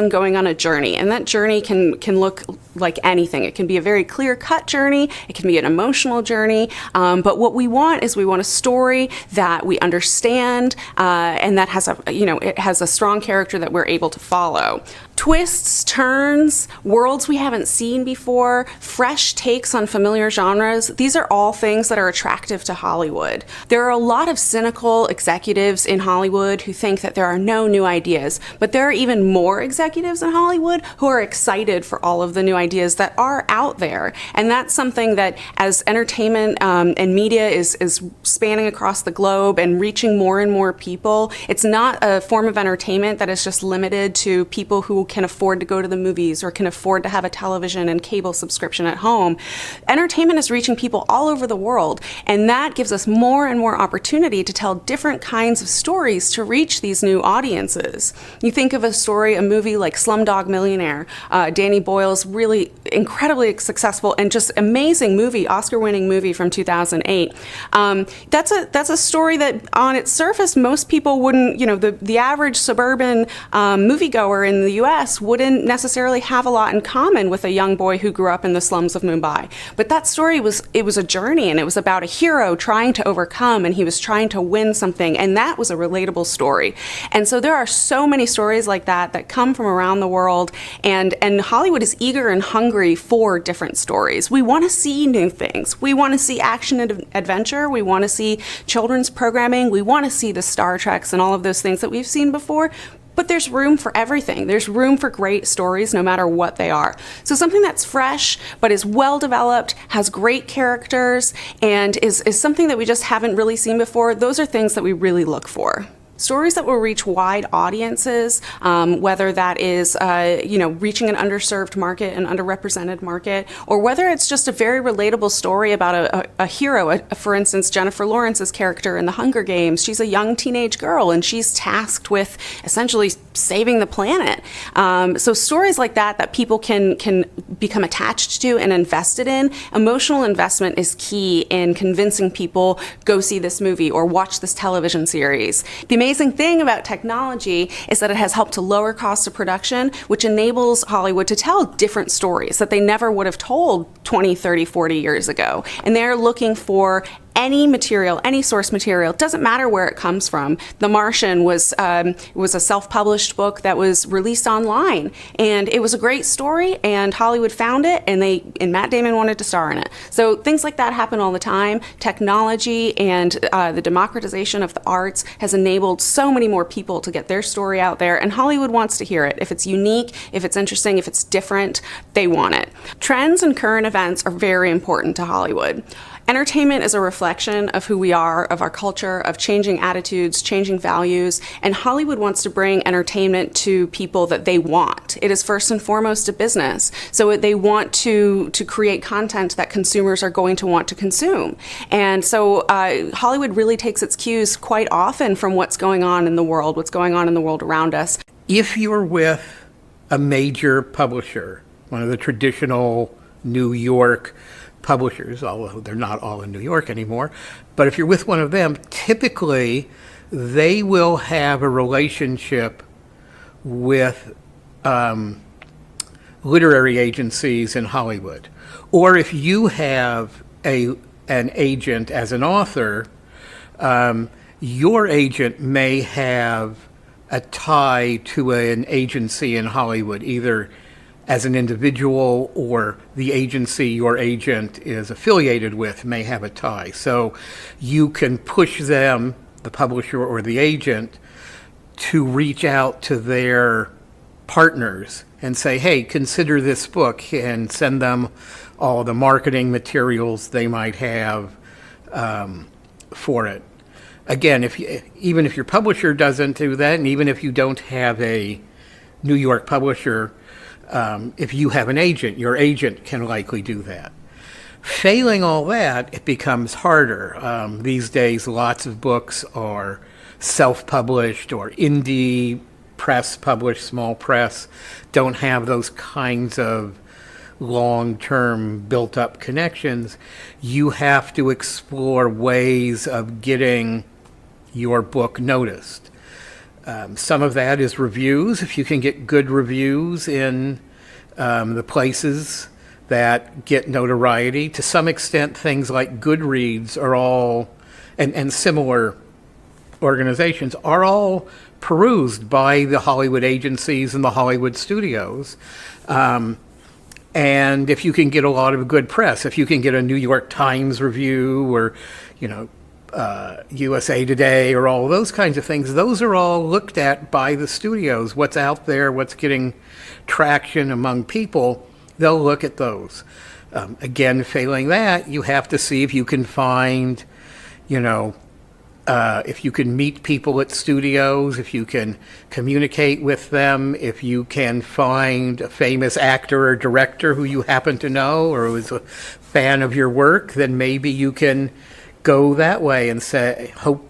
and going on a journey, and that journey can look like anything. It can be a very clear-cut journey, it can be an emotional journey, but what we want is we want a story that we understand and that has it has a strong character that we're able to follow. Twists, turns, worlds we haven't seen before, fresh takes on familiar genres, these are all things that are attractive to Hollywood. There are a lot of cynical executives in Hollywood who think that there are no new ideas, but there are even more executives in Hollywood who are excited for all of the new ideas that are out there. And that's something that, as entertainment and media is spanning across the globe and reaching more and more people, it's not a form of entertainment that is just limited to people who can afford to go to the movies or can afford to have a television and cable subscription at home. Entertainment is reaching people all over the world, and that gives us more and more opportunity to tell different kinds of stories to reach these new audiences. You think of a movie like Slumdog Millionaire, Danny Boyle's really incredibly successful and just amazing movie, Oscar-winning movie from 2008. That's a story that on its surface most people wouldn't, the average suburban moviegoer in the US wouldn't necessarily have a lot in common with a young boy who grew up in the slums of Mumbai. But that story was a journey, and it was about a hero trying to overcome, and he was trying to win something, and that was a relatable story. And so there are so many stories like that come from around the world, and Hollywood is eager and hungry for different stories. We want to see new things. We want to see action and adventure. We want to see children's programming. We want to see the Star Treks and all of those things that we've seen before. But there's room for everything. There's room for great stories no matter what they are. So something that's fresh but is well developed, has great characters, and is something that we just haven't really seen before, those are things that we really look for. Stories that will reach wide audiences, whether that is, reaching an underserved market, an underrepresented market, or whether it's just a very relatable story about a hero. For instance, Jennifer Lawrence's character in The Hunger Games, she's a young teenage girl, and she's tasked with essentially saving the planet. So stories like that people can become attached to and invested in. Emotional investment is key in convincing people, go see this movie or watch this television series. The amazing thing about technology is that it has helped to lower costs of production, which enables Hollywood to tell different stories that they never would have told 20, 30, 40 years ago. And they're looking for any material, any source material, doesn't matter where it comes from. The Martian was a self-published book that was released online, and it was a great story, and Hollywood found it, and Matt Damon wanted to star in it. So things like that happen all the time. Technology and the democratization of the arts has enabled so many more people to get their story out there, and Hollywood wants to hear it. If it's unique, if it's interesting, if it's different, they want it. Trends and current events are very important to Hollywood. Entertainment is a reflection of who we are, of our culture, of changing attitudes, changing values, and Hollywood wants to bring entertainment to people that they want. It is first and foremost a business, so they want to create content that consumers are going to want to consume. And so Hollywood really takes its cues quite often from what's going on in the world, around us. If you're with a major publisher, one of the traditional New York publishers, although they're not all in New York anymore, but if you're with one of them, typically they will have a relationship with literary agencies in Hollywood. Or if you have an agent as an author, your agent may have a tie to an agency in Hollywood, either as an individual or the agency your agent is affiliated with may have a tie. So you can push them, the publisher or the agent, to reach out to their partners and say, hey, consider this book, and send them all the marketing materials they might have for it. Again, even if your publisher doesn't do that, and even if you don't have a New York publisher, if you have an agent, your agent can likely do that. Failing all that, it becomes harder. These days, lots of books are self-published or indie press published, small press, don't have those kinds of long-term built-up connections. You have to explore ways of getting your book noticed. Some of that is reviews. If you can get good reviews in the places that get notoriety. To some extent, things like Goodreads are all, and similar organizations, are all perused by the Hollywood agencies and the Hollywood studios. And if you can get a lot of good press, if you can get a New York Times review or, USA Today or all those kinds of things, those are all looked at by the studios. What's out there, what's getting traction among people, they'll look at those. Again, failing that, you have to see if you can find, if you can meet people at studios, if you can communicate with them, if you can find a famous actor or director who you happen to know or who is a fan of your work, then maybe you can go that way and say, hope